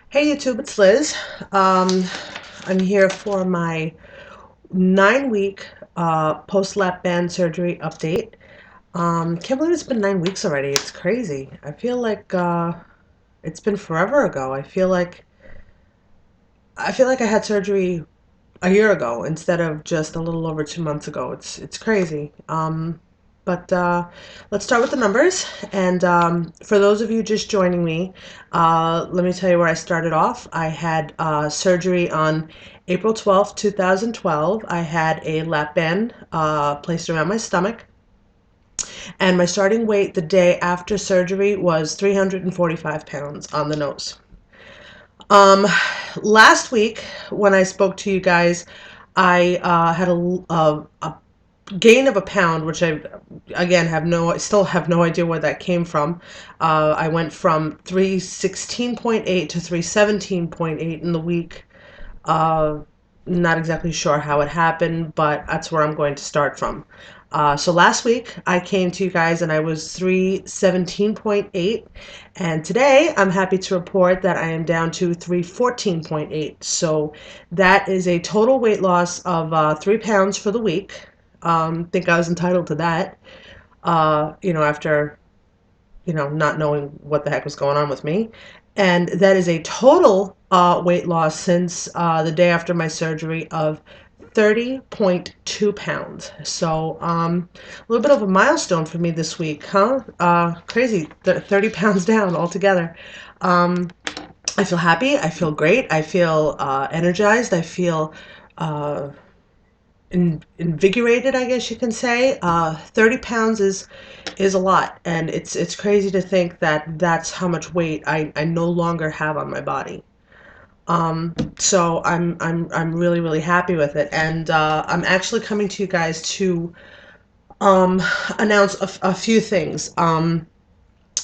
Hey YouTube, it's Liz. Um, I'm here for my 9 week post-lap band surgery update. Can't believe it's been 9 weeks already. It's crazy. I feel like it's been forever ago. I feel like I had surgery a year ago instead of just a little over 2 months ago. It's crazy. But let's start with the numbers. And for those of you just joining me, let me tell you where I started off. I had surgery on April 12th, 2012. I had a lap band placed around my stomach. And my starting weight the day after surgery was 345 pounds on the nose. Um, Last week when I spoke to you guys, I had a gain of a pound, which I again still have no idea where that came from. I went from 316.8 to 317.8 in the week. Uh, Not exactly sure how it happened, but that's where I'm going to start from. So last week I came to you guys and I was 317.8, and today I'm happy to report that I am down to 314.8. So that is a total weight loss of 3 pounds for the week. Think I was entitled to that. After not knowing what the heck was going on with me. And that is a total weight loss since the day after my surgery of 30.2 pounds. So a little bit of a milestone for me this week, huh? Crazy, 30 pounds down altogether. Um, I feel happy. I feel great. I feel energized. I feel uh, invigorated, I guess you can say. 30 pounds is a lot, and it's crazy to think that that's how much weight I no longer have on my body. So I'm really really happy with it, and I'm actually coming to you guys to um, announce a few things.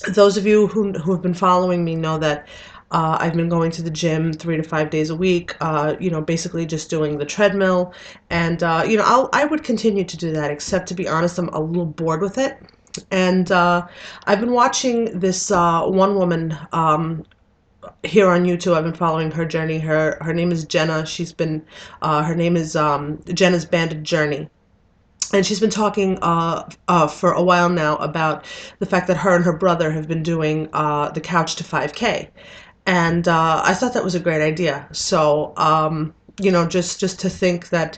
Those of you who have been following me know that I've been going to the gym 3 to 5 days a week, basically just doing the treadmill. And, I would continue to do that, except to be honest, I'm a little bored with it. And I've been watching this one woman here on YouTube. I've been following her journey. Her name is Jenna. Her name is Jenna's Banded Journey. And she's been talking for a while now about the fact that her and her brother have been doing the Couch to 5K, and I thought that was a great idea. So just to think that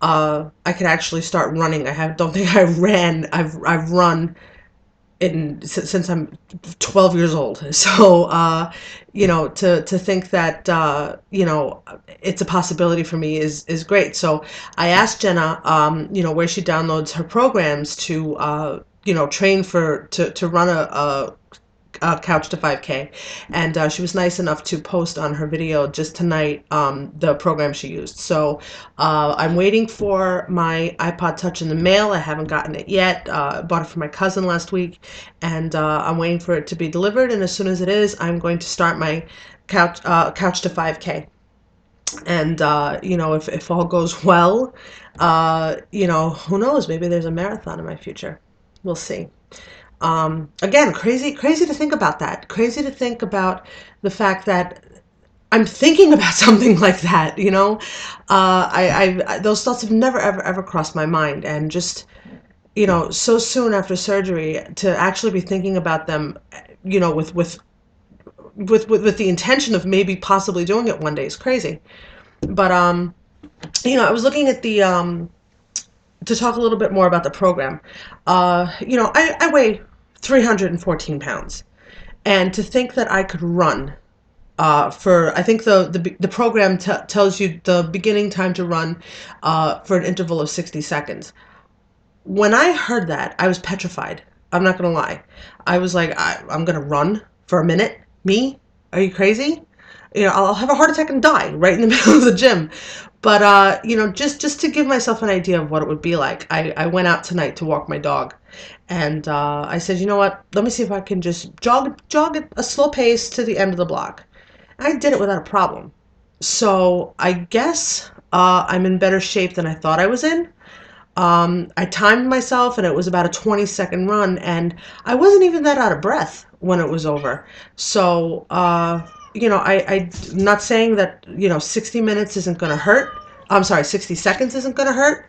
I could actually start running. Don't think I ran. I've run since I'm 12 years old. So to think that it's a possibility for me is great. So I asked Jenna where she downloads her programs to train to run a Couch to 5K, and she was nice enough to post on her video just tonight the program she used. So I'm waiting for my iPod Touch in the mail. I haven't gotten it yet. I bought it for my cousin last week, and I'm waiting for it to be delivered. And as soon as it is, I'm going to start my Couch to 5K. And if all goes well, who knows? Maybe there's a marathon in my future. We'll see. Again, crazy to think about that. Crazy to think about the fact that I'm thinking about something like that. Those thoughts have never ever crossed my mind, and just so soon after surgery to actually be thinking about them, with the intention of maybe possibly doing it one day is crazy. But I was looking at the to talk a little bit more about the program. I weigh 314 pounds. And to think that I could run I think the program tells you the beginning time to run for an interval of 60 seconds. When I heard that, I was petrified. I'm not going to lie. I was like, I'm going to run for a minute? Me? Are you crazy? I'll have a heart attack and die right in the middle of the gym. But just to give myself an idea of what it would be like, I went out tonight to walk my dog, and I said, you know what? Let me see if I can just jog at a slow pace to the end of the block. I did it without a problem. So I guess I'm in better shape than I thought I was in. I timed myself, and it was about a 20-second run, and I wasn't even that out of breath when it was over. So I'm not saying that, 60 minutes isn't going to hurt. I'm sorry, 60 seconds isn't going to hurt.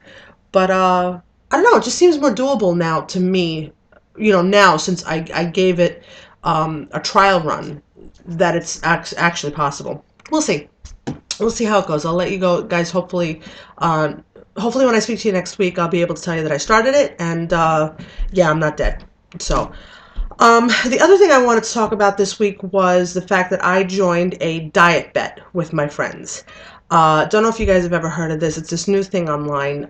But I don't know. It just seems more doable now to me. Now since I gave it a trial run, that it's actually possible. We'll see. We'll see how it goes. I'll let you go, guys. Uh, hopefully when I speak to you next week, I'll be able to tell you that I started it, and yeah, I'm not dead. So, the other thing I wanted to talk about this week was the fact that I joined a diet bet with my friends. Don't know if you guys have ever heard of this. It's this new thing online.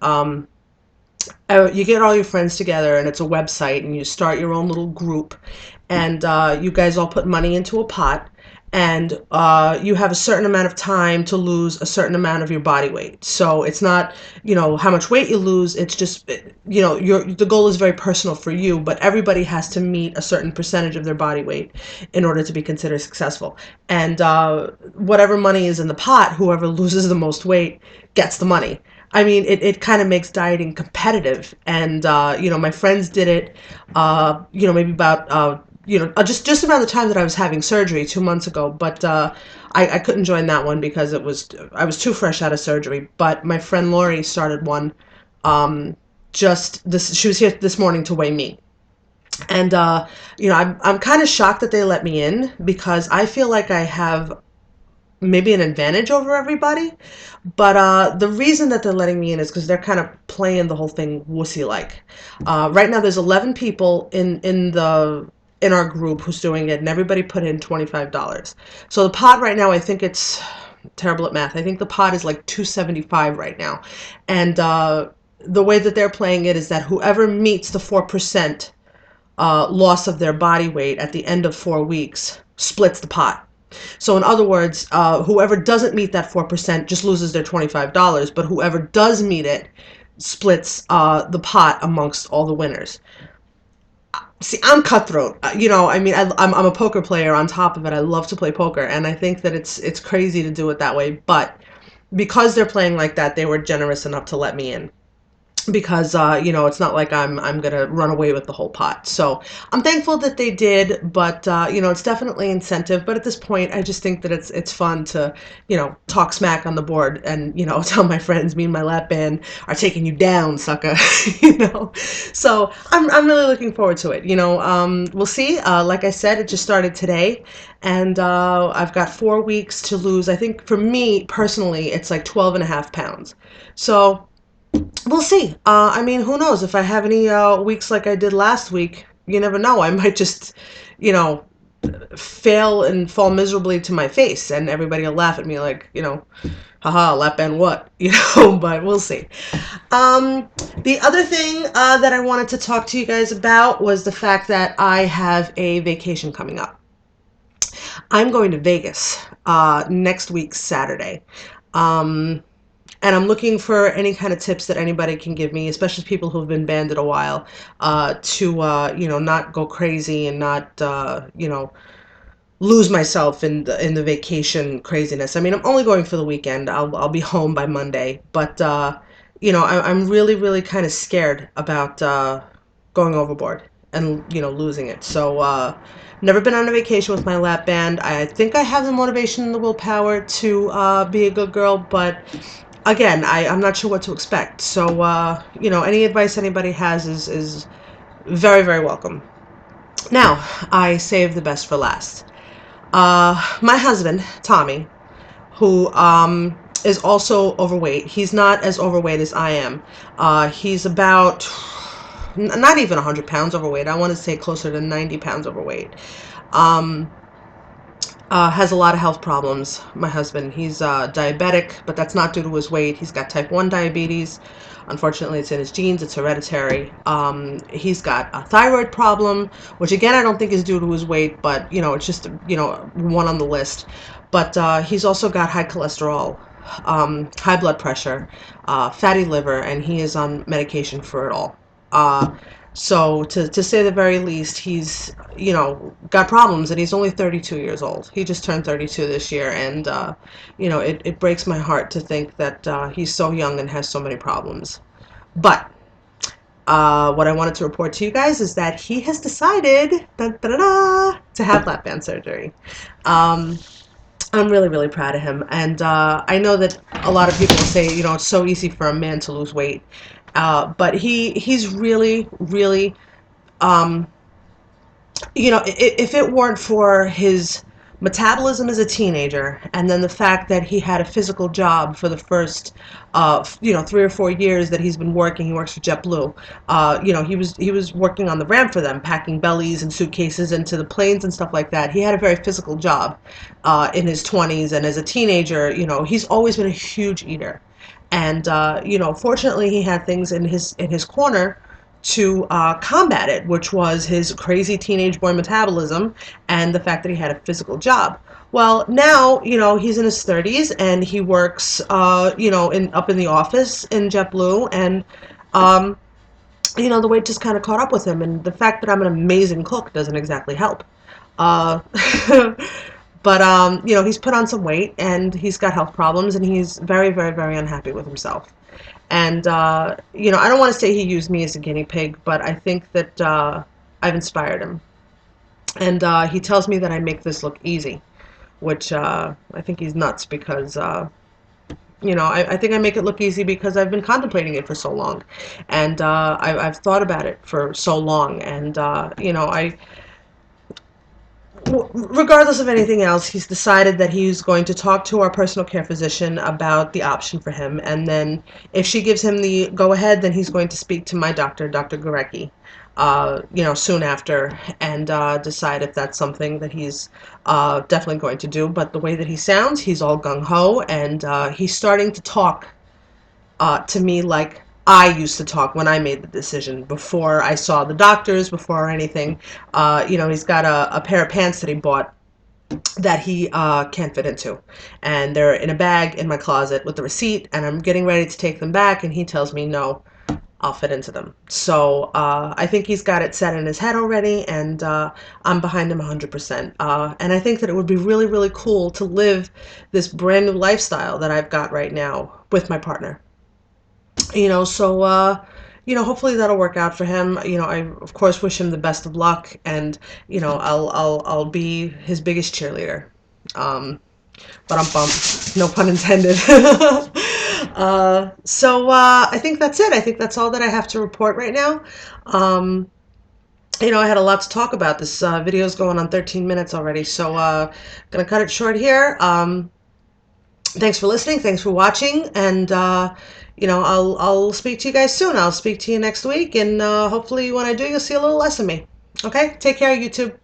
You get all your friends together, and it's a website, and you start your own little group, and you guys all put money into a pot, and you have a certain amount of time to lose a certain amount of your body weight. So it's not, how much weight you lose. It's just, the goal is very personal for you, but everybody has to meet a certain percentage of their body weight in order to be considered successful. And whatever money is in the pot, whoever loses the most weight gets the money. I mean, it kind of makes dieting competitive. And, my friends did it, maybe about, just around the time that I was having surgery 2 months ago. But I couldn't join that one because I was too fresh out of surgery. But my friend Lori started one. She was here this morning to weigh me. And, I'm kind of shocked that they let me in because I feel like I have maybe an advantage over everybody. But the reason that they're letting me in is because they're kind of playing the whole thing wussy like. Right now, there's 11 people in our group who's doing it, and everybody put in $25. So the pot right now, I think it's terrible at math. I think the pot is like 275 right now, and the way that they're playing it is that whoever meets the 4% loss of their body weight at the end of 4 weeks splits the pot. So in other words, whoever doesn't meet that 4% just loses their $25, but whoever does meet it splits the pot amongst all the winners. See, I'm cutthroat. I mean, I'm a poker player on top of it. I love to play poker, and I think that it's crazy to do it that way. But because they're playing like that, they were generous enough to let me in because it's not like I'm gonna run away with the whole pot. So I'm thankful that they did, but it's definitely incentive. But at this point, I just think that it's fun to talk smack on the board and tell my friends me and my lap band are taking you down, sucker. So I'm really looking forward to it. We'll see. Like I said, it just started today, and I've got 4 weeks to lose. I think for me personally, it's like 12 and a half pounds. So we'll see. I mean, who knows? If I have any weeks like I did last week, you never know. I might just, you know, fail and fall miserably to my face, and everybody will laugh at me like, haha, lap band what? But we'll see. Um, the other thing that I wanted to talk to you guys about was the fact that I have a vacation coming up. I'm going to Vegas next week, Saturday. Um, and I'm looking for any kind of tips that anybody can give me, especially people who've been banned a while, to not go crazy and not lose myself in the vacation craziness. I mean, I'm only going for the weekend. I'll be home by Monday, but I'm really really kind of scared about going overboard and losing it. So never been on a vacation with my lap band. I think I have the motivation and the willpower to be a good girl, but again, I'm not sure what to expect. So any advice anybody has is very very welcome. Now I save the best for last. My husband, Tommy, who is also overweight. He's not as overweight as I am. He's about not even 100 pounds overweight. I want to say closer to 90 pounds overweight. Um, has a lot of health problems. My husband, he's diabetic, but that's not due to his weight. He's got type 1 diabetes. Unfortunately, it's in his genes. It's hereditary. He's got a thyroid problem, which again, I don't think is due to his weight, but it's just one on the list. But he's also got high cholesterol, high blood pressure, fatty liver, and he is on medication for it all. So to say the very least, he's got problems, and he's only 32 years old. He just turned 32 this year, and it breaks my heart to think that he's so young and has so many problems. But what I wanted to report to you guys is that he has decided to have lap band surgery. Um, I'm really, really proud of him. And I know that a lot of people say, it's so easy for a man to lose weight. But he's really, really, um, if it weren't for his metabolism as a teenager, and then the fact that he had a physical job for the first, 3 or 4 years that he's been working. He works for JetBlue. He was working on the ramp for them, packing bellies and suitcases into the planes and stuff like that. He had a very physical job in his 20s, and as a teenager, he's always been a huge eater. And fortunately, he had things in his corner to combat it, which was his crazy teenage boy metabolism and the fact that he had a physical job. Well, now, he's in his 30s and he works, up in the office in JetBlue, and um, the weight just kind of caught up with him, and the fact that I'm an amazing cook doesn't exactly help. Uh, but he's put on some weight and he's got health problems, and he's very, very, very unhappy with himself. And, I don't want to say he used me as a guinea pig, but I think that I've inspired him. And he tells me that I make this look easy, which I think he's nuts because, I think I make it look easy because I've been contemplating it for so long. And I've thought about it for so long. And, regardless of anything else, he's decided that he's going to talk to our personal care physician about the option for him. And then if she gives him the go ahead, then he's going to speak to my doctor, Dr. Gurecki, soon after, and decide if that's something that he's definitely going to do. But the way that he sounds, he's all gung ho, and he's starting to talk to me like I used to talk when I made the decision, before I saw the doctors, before anything. He's got a pair of pants that he bought that he can't fit into. And they're in a bag in my closet with the receipt, and I'm getting ready to take them back, and he tells me, no, I'll fit into them. So I think he's got it set in his head already, and I'm behind him 100%. And I think that it would be really, really cool to live this brand new lifestyle that I've got right now with my partner. So hopefully that'll work out for him. I of course wish him the best of luck, and I'll be his biggest cheerleader. um but I'm bummed, no pun intended. I think that's it. I think that's all that I have to report right now. um I had a lot to talk about. This video is going on 13 minutes already, so gonna cut it short here. Thanks for listening. Thanks for watching. And, I'll speak to you guys soon. I'll speak to you next week. And hopefully when I do, you'll see a little less of me. Okay? Take care, YouTube.